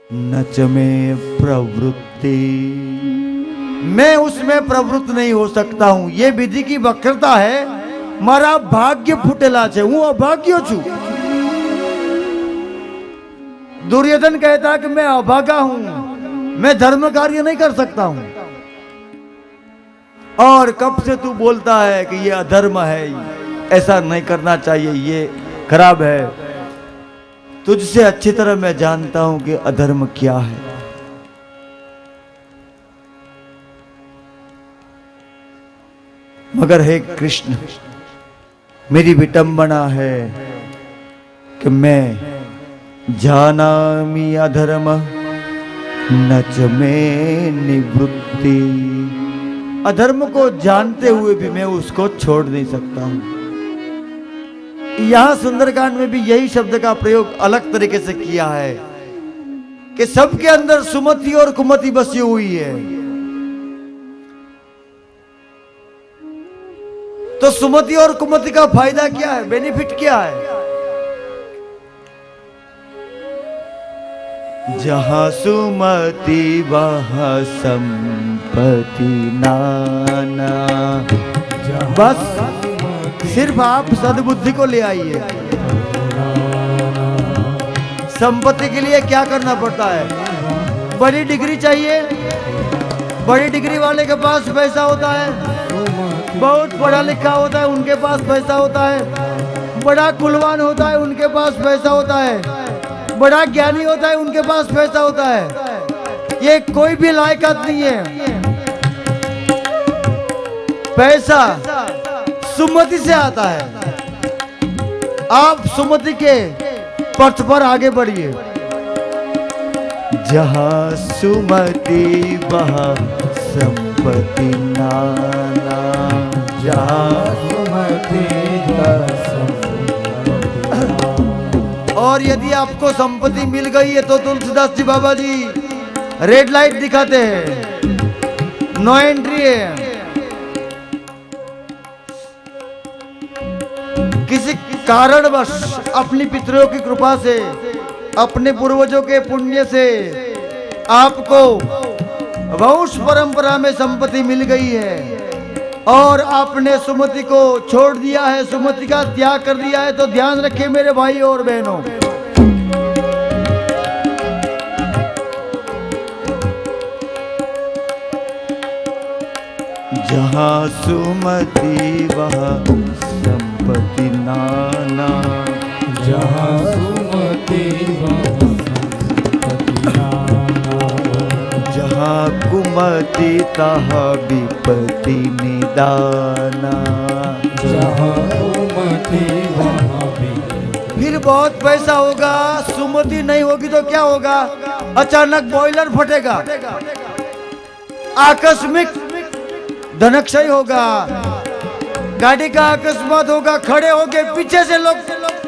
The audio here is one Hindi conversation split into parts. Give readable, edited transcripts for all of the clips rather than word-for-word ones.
न च में प्रवृत्ति, मैं उसमें प्रवृत्त नहीं हो सकता हूं। ये विधि की वक्रता है। मारा भाग्य फुटेला छे, हूं अभाग्य छू। दुर्योधन कहता कि मैं अभागा हूं, मैं धर्म कार्य नहीं कर सकता हूं। और कब से तू बोलता है कि ये अधर्म है, ऐसा नहीं करना चाहिए, ये खराब है। तुझसे अच्छी तरह मैं जानता हूं कि अधर्म क्या है। मगर हे कृष्ण, मेरी विटंबना है कि मैं जानामि अधर्म न च में निवृत्ति। अधर्म को जानते हुए भी मैं उसको छोड़ नहीं सकता हूं। यहां सुंदरकांड में भी यही शब्द का प्रयोग अलग तरीके से किया है कि सबके अंदर सुमति और कुमति बसी हुई है। तो सुमति और कुमति का फायदा क्या है, बेनिफिट क्या है? जहां सुमति वहां संपत्ति नाना। बस सिर्फ आप सद्बुद्धि को ले आइए। संपत्ति के लिए क्या करना पड़ता है? बड़ी डिग्री चाहिए, बड़ी डिग्री वाले के पास पैसा होता है। बहुत पढ़ा लिखा होता है, उनके पास पैसा होता है। बड़ा कुलवान होता है, उनके पास पैसा होता है। बड़ा ज्ञानी होता है, उनके पास पैसा होता है। ये कोई भी लायकात नहीं है। पैसा सुमति से आता है। आप सुमति के पथ पर आगे बढ़िए। जहां सुमति वहां संपत्ति नाना। जहां सुमति और यदि आपको संपत्ति मिल गई है तो तुलसीदास जी बाबा जी रेड लाइट दिखाते हैं, नो एंट्री है। किसी कारणवश अपनी पितरों की कृपा से, अपने पूर्वजों के पुण्य से आपको वंश परंपरा में संपत्ति मिल गई है और आपने सुमति को छोड़ दिया है, सुमति का त्याग कर दिया है, तो ध्यान रखिए मेरे भाई और बहनों। जहां सुमति वहां संपत्ति नाना। जहाँ सुमति वहाँ संपत्ति नाना। जहाँ कुमति तहाँ विपत्ति निदाना। जहाँ कुमति वहाँ विपत्ति। फिर बहुत पैसा होगा, सुमति नहीं होगी तो क्या होगा? अचानक बॉयलर फटेगा, आकस्मिक धनक्षय होगा, गाड़ी का अकस्मात होगा, खड़े होके पीछे से लोग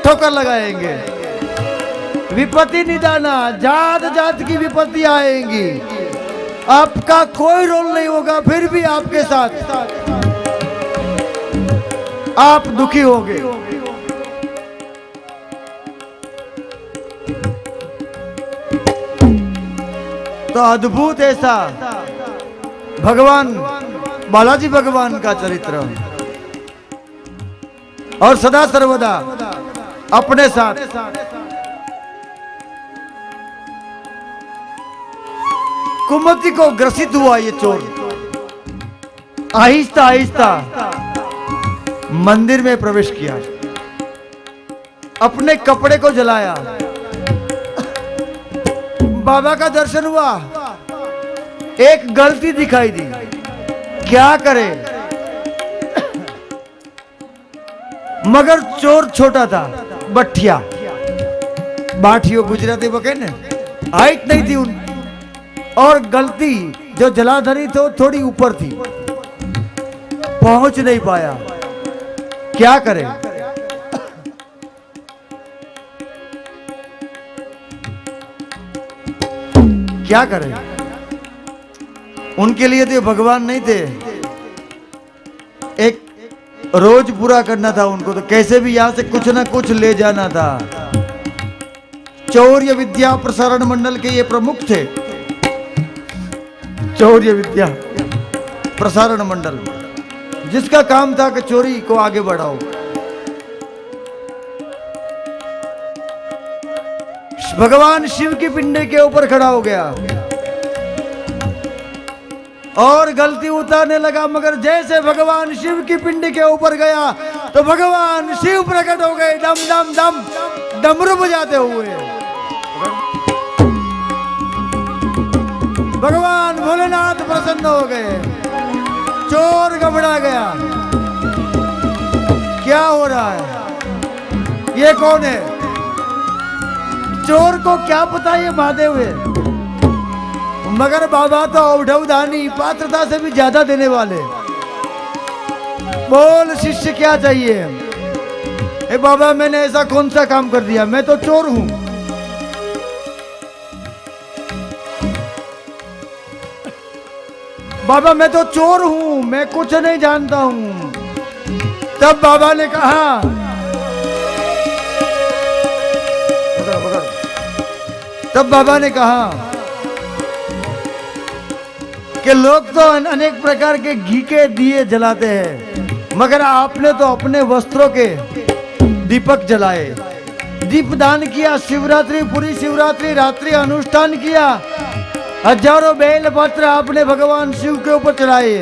ठोकर लगाएंगे। विपत्ति निदाना, जात जात की विपत्ति आएंगी। आपका कोई रोल नहीं होगा, फिर भी आपके साथ आप दुखी होंगे। तो अद्भुत ऐसा भगवान बालाजी भगवान का चरित्र और सदा सर्वदा अपने साथ कुमति को ग्रसित हुआ ये चोर आहिस्ता आहिस्ता मंदिर में प्रवेश किया, अपने कपड़े को जलाया, बाबा का दर्शन हुआ, एक गलती दिखाई दी, क्या करे? मगर चोर छोटा था, बठिया, बाठियो गुजराती बके ने, हाइट नहीं थी उन, और गलती जो जलाधरी तो थोड़ी ऊपर थी, पहुंच नहीं पाया, क्या करे? क्या करे? उनके लिए तो भगवान नहीं थे, एक रोज पूरा करना था उनको, तो कैसे भी यहां से कुछ ना कुछ ले जाना था। चौर्य विद्या प्रसारण मंडल के ये प्रमुख थे। चौर्य विद्या प्रसारण मंडल, जिसका काम था कि चोरी को आगे बढ़ाओ। भगवान शिव की पिंडे के ऊपर खड़ा हो गया और गलती उतारने लगा, मगर जैसे भगवान शिव की पिंडी के ऊपर गया तो भगवान शिव प्रकट हो गए, डम डम डम डमरू बजाते हुए। भगवान भोलेनाथ प्रसन्न हो गए, चोर घबरा गया, क्या हो रहा है, ये कौन है? चोर को क्या पता ये महादेव है, मगर बाबा तो औढवदानी, पात्रता से भी ज्यादा देने वाले। बोल शिष्य क्या चाहिए? ए बाबा, मैंने ऐसा कौन सा काम कर दिया, मैं तो चोर हूं। बाबा मैं तो चोर हूं, मैं कुछ नहीं जानता हूं। तब बाबा ने कहा, तब बाबा ने कहा कि लोग तो अनेक प्रकार के घी के दिए जलाते हैं, मगर आपने तो अपने वस्त्रों के दीपक जलाए, दीपदान किया, शिवरात्रि, पूरी शिवरात्रि रात्रि अनुष्ठान किया, हजारों बेल पत्र आपने भगवान शिव के ऊपर चढ़ाए।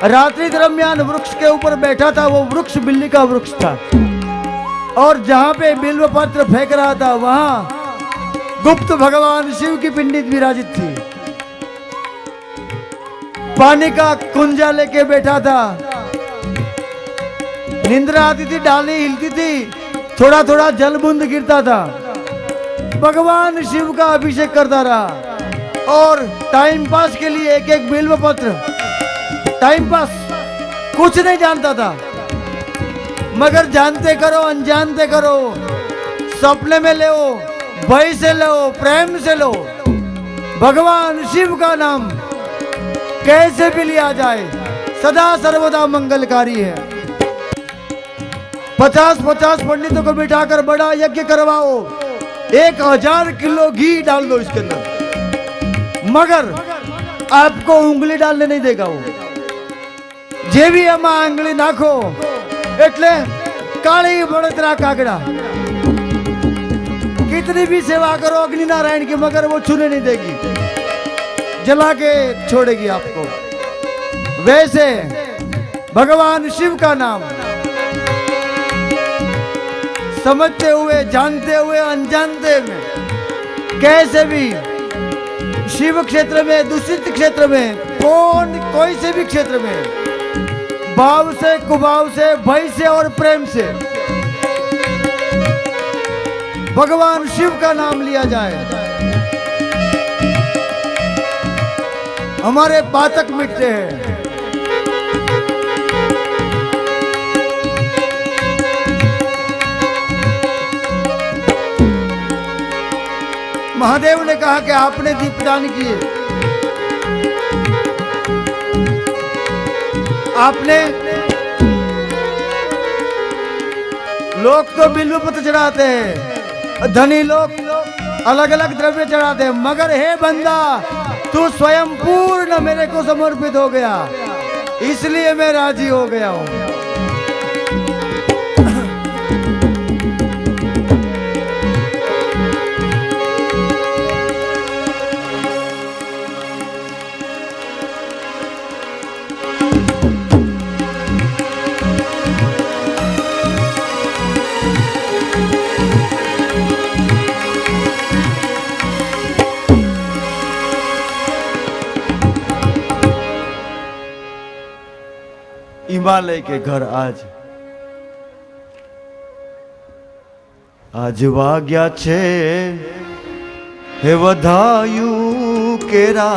रात्रि दरमियान वृक्ष के ऊपर बैठा था, वो वृक्ष बिल्ली का वृक्ष था, और जहां पे बिल्व पत्र फेंक रहा था वहां गुप्त भगवान शिव की पिंडी विराजित थी। पानी का कुंजा लेके बैठा था, निंद्रा आती थी, डाली हिलती थी, थोड़ा थोड़ा जल बूंद गिरता था। भगवान शिव का अभिषेक करता रहा और टाइम पास के लिए एक एक बिल्व पत्र, टाइम पास, कुछ नहीं जानता था, मगर जानते करो अनजानते करो, सपने में ले, भय से लो, प्रेम से लो, भगवान शिव का नाम कैसे भी लिया जाए सदा सर्वदा मंगलकारी है। 50-50 पंडितों को बिठाकर बड़ा यज्ञ करवाओ, 1000 किलो घी डाल दो इसके अंदर, मगर आपको उंगली डालने नहीं देगा वो। जे भी अमा आंगली नाखो એટલે काली बड़तरा कागड़ा, कितनी भी सेवा करो अग्नि नारायण की, मगर वो छूने नहीं देगी, जला के छोड़ेगी आपको। वैसे भगवान शिव का नाम समझते हुए, जानते हुए, अनजानते में, कैसे भी शिव क्षेत्र में, दूषित क्षेत्र में, कोई से भी क्षेत्र में, भाव से, कुभाव से, भय से और प्रेम से भगवान शिव का नाम लिया जाए, हमारे पातक मिटते हैं। महादेव ने कहा कि आपने दीपदान किए, आपने, लोग तो बिल्व पत्र चढ़ाते हैं, धनी लोग अलग अलग द्रव्य चढ़ाते हैं, मगर हे बंदा, तू स्वयं पूर्ण मेरे को समर्पित हो गया, इसलिए मैं राजी हो गया हूं। हिमालय के घर आज वाग्या छे, हे वधायु केरा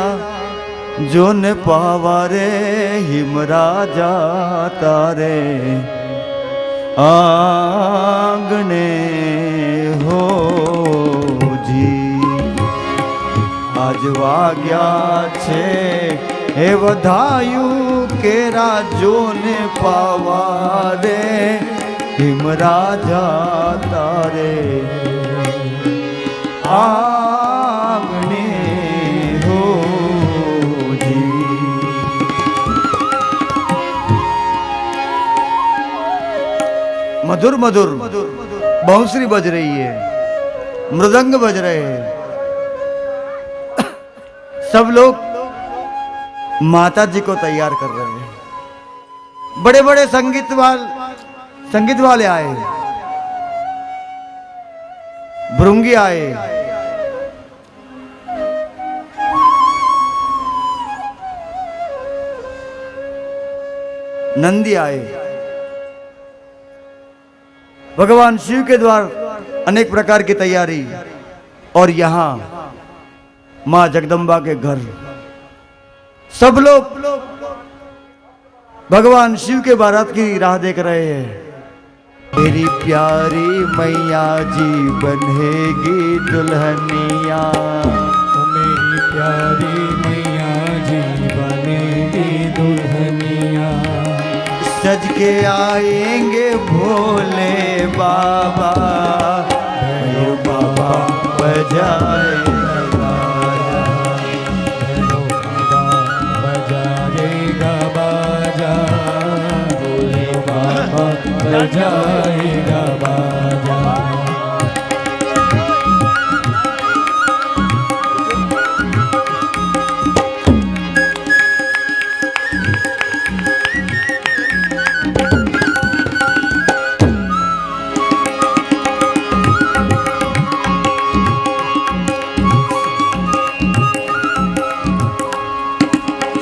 जोने पावारे हिमराजा तारे आंगणे हो जी। आज वाग्या छे हे वधायु केरा जोने पावारे हिमराजा तारे आंगने हो जी। मधुर मधुर बांसुरी बज रही है, मृदंग बज रहे हैं, सब लोग माता जी को तैयार कर रहे हैं। बड़े बड़े संगीत वाले आए, भृंगी आए, नंदी आए। भगवान शिव के द्वार अनेक प्रकार की तैयारी, और यहां मां जगदम्बा के घर सब लोग भगवान शिव के बारात की राह देख रहे हैं। मेरी प्यारी मैया जी बनेगी दुल्हनिया, मेरी प्यारी मैया जी बनेगी दुल्हनिया। सज के आएंगे भोले बाबा, भैरव बाबा बजाएगा बाजा, भोले बाबा बजाएगा बाजा।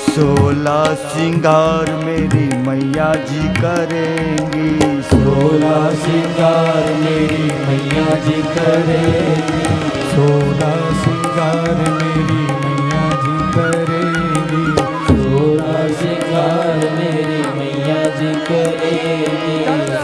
सोलह श्रृंगार मेरी मैया जी करेंगी, 16 श्रृंगार मेरी मैया जी करेंगी, 16 श्रृंगार मेरी मैया जी करेंगी, 16 श्रृंगार मेरी मैया जी करेंगी,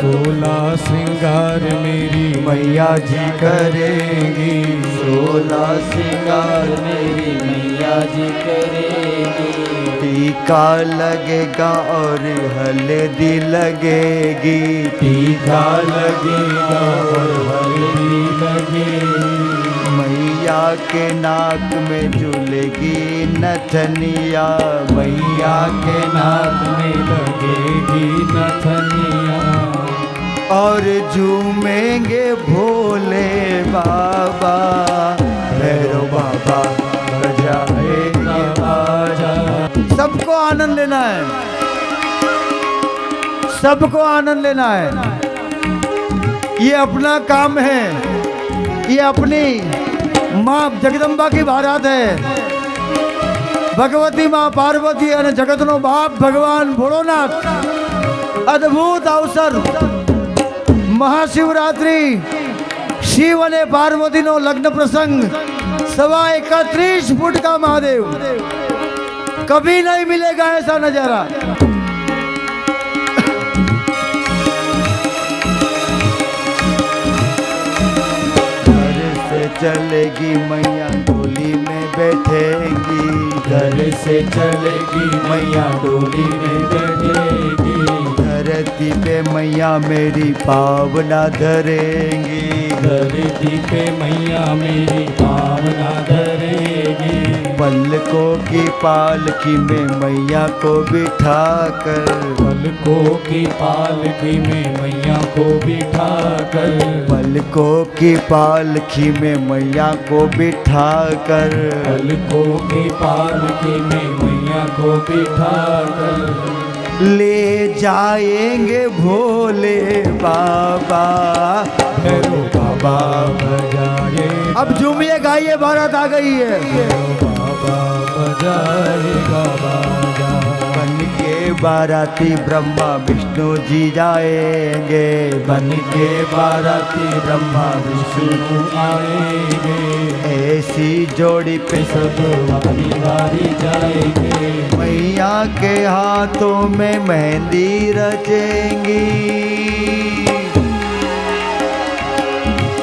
16 श्रृंगार मेरी मैया जी करेंगी, 16 श्रृंगार मेरी मैया जी करेंगी। टीका लगेगा और हल्दी लगेगी, टीका लगेगा और हल्दी लगेगी। मैया के नाक में झूलेगी नथनिया, मैया के नाक में लगेगी नथनिया, और झूमेंगे भोले बाबा, भैरव बाबा बजाएंगे बाजा। सबको आनंद लेना है, सबको आनंद लेना है। ये अपना काम है, ये अपनी माँ जगदम्बा की बारात है। भगवती माँ पार्वती અને જગતનો બાપ ભગવાન ભોળોનાથ અદ્ભુત અવસર મહાશિવરાત્રી શિવ અને પાર્વતીનો લગ્ન પ્રસંગ 31 फुट का महादेव, कभी नहीं मिलेगा ऐसा नजारा। घर से चलेगी मैया डोली में बैठेगी, घर से चलेगी मैया डोली में बैठेगी, धरती पे मैया मेरी पावना धरेंगी, धरती पे मैया मेरी पावना धरेगी। पलकों की पालकी में मैया को बिठाकर, पलकों की पालकी में मैया को बिठाकर, पलकों की पालकी में मैया को बिठाकर, पलकों की पालकी में मैया को बिठाकर ले जाएंगे भोले बाबा, भैरव बाबा बजाए। अब झूमिए गाइए, बारात आ गई है। भैरव बाबा बजाएगा बाजा। बन के बाराती ब्रह्मा विष्णु जी जाएंगे, बन के बाराती ब्रह्मा विष्णु आएंगे, ऐसी जोड़ी पे सब वारी वारी जाएंगे। मैया के हाथों में मेहंदी रचेंगी,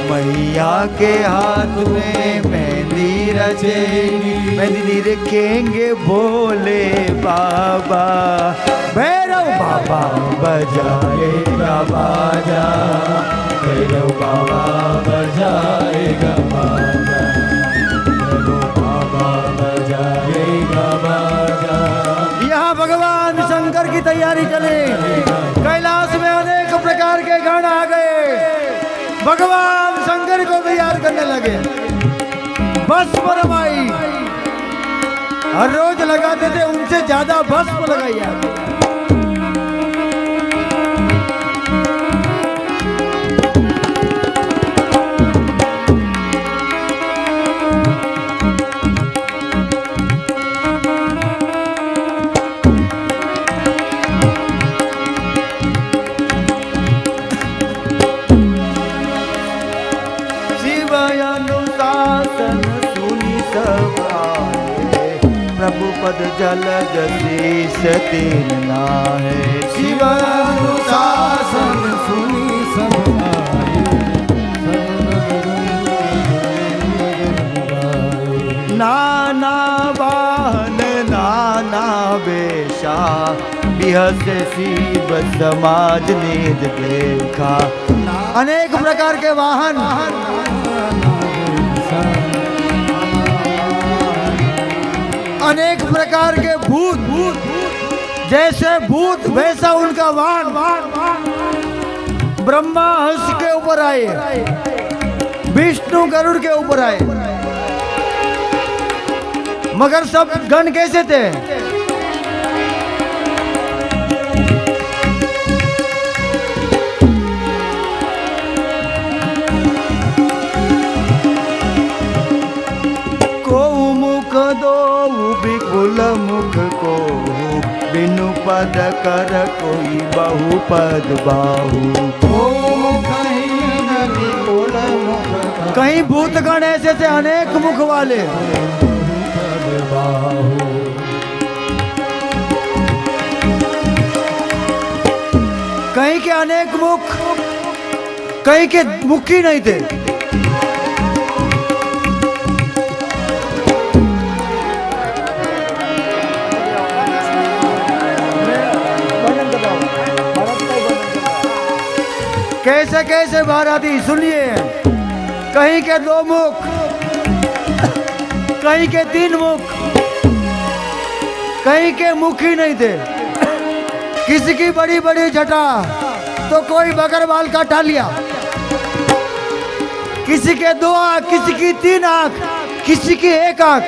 मैया के हाथ में मेहंदी रचेंगी, मेहंदी रखेंगे भोले बाबा, भैरव बाबा बजाएगा बाजा, भैरव बाबा बजाएगा बाजा। की तैयारी चली। कैलाश में अनेक प्रकार के गण आ गए, भगवान शंकर को तैयार करने लगे। भस्म रमाई, हर रोज लगाते थे, उनसे ज्यादा भस्म लगाई जाती। प्रभु पद जल जशीष तीन नाहे। शिव अनुशासन सुनी सब आए। नाना वाहन नाना वेशा, बिहस शिव समाज निज देखा। अनेक प्रकार के वाहन, अनेक प्रकार के भूत, जैसे भूत वैसा उनका वाहन। ब्रह्मा हंस के ऊपर आए, विष्णु गरुड़ के ऊपर आए, मगर सब गण कैसे थे? दो विपुल मुख को, बिनु पद कर कोई बहु पद बाहु। कहीं भूतगण ऐसे थे अनेक मुख वाले, कहीं के अनेक मुख, कहीं के मुख ही नहीं थे। कैसे कैसे बाराती सुनिए, कहीं के दो मुख, कहीं के तीन मुख, कहीं के मुख ही नहीं थे। किसी की बड़ी बड़ी जटा तो कोई बगर बाल का टालिया, किसी के दो आंख, किसी की तीन आंख, किसी की एक आंख।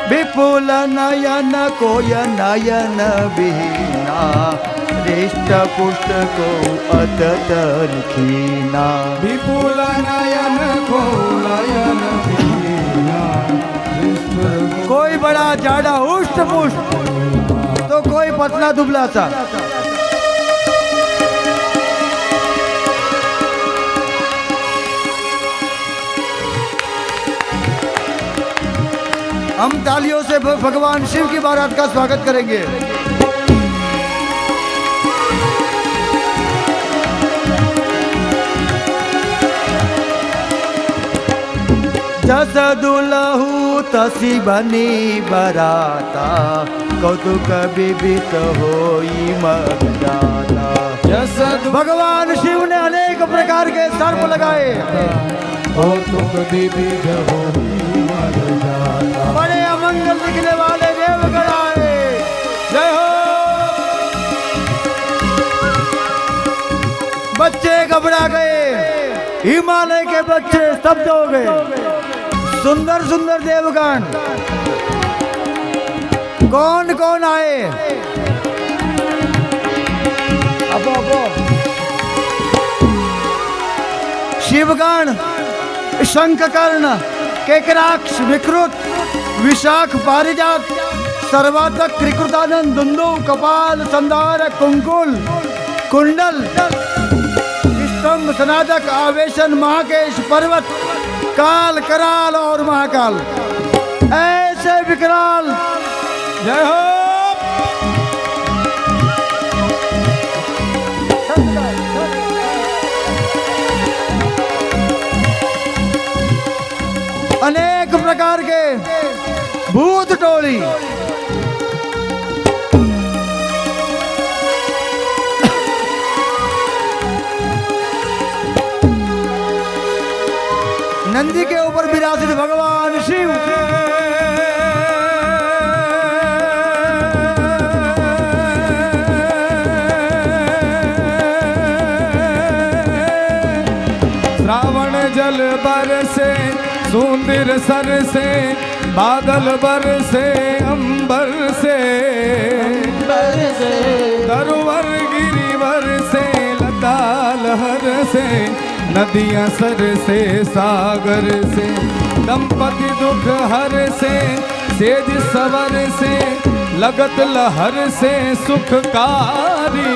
विपुल नयन कोय नयन बिना, हृष्ट पुष्ट को अतत खीना। विपुल नयन को नयन बिना, कोई बड़ा जाड़ा हुष्ट पुष्ट तो कोई पतला दुबला सा। हम तालियों से भगवान शिव की बारात का स्वागत करेंगे। जस दुलहु तसी बनी बराता, कौतुक विवित होई मगदाता। जस भगवान शिव ने अनेक प्रकार के सर्प लगाए, कौतुक विविध होई मगदाता। बड़े अमंगल दिखने वाले देवगण आए। जय हो। बच्चे घबरा गए, हिमालय के बच्चे स्तब्ध हो गए। सुंदर सुंदर देवगण कौन कौन आए? अब शिवगण, शंखकर्ण, केकराक्ष, विकृत, विशाख, पारिजात, सर्वातक, त्रिकृतानंद, दुंदु, कपाल, संधार, कुंकुल, कुंडल, स्तंभ, सनातक, आवेशन, महाकेश, पर्वत, काल, कराल और महाकाल, ऐसे विकराल। जय हो। अनेक प्रकार के भूत टोली, नंदी के पर विराजित भगवान शिव। श्रावण जल बरसे सुंदर सर से, बादल बरसे अंबर से, धरुवर गिरिवर से, लता लहर से, नदियां सर से सागर से, दंपति दुख हर से, सेज सवर से, लगत लहर से सुखकारी।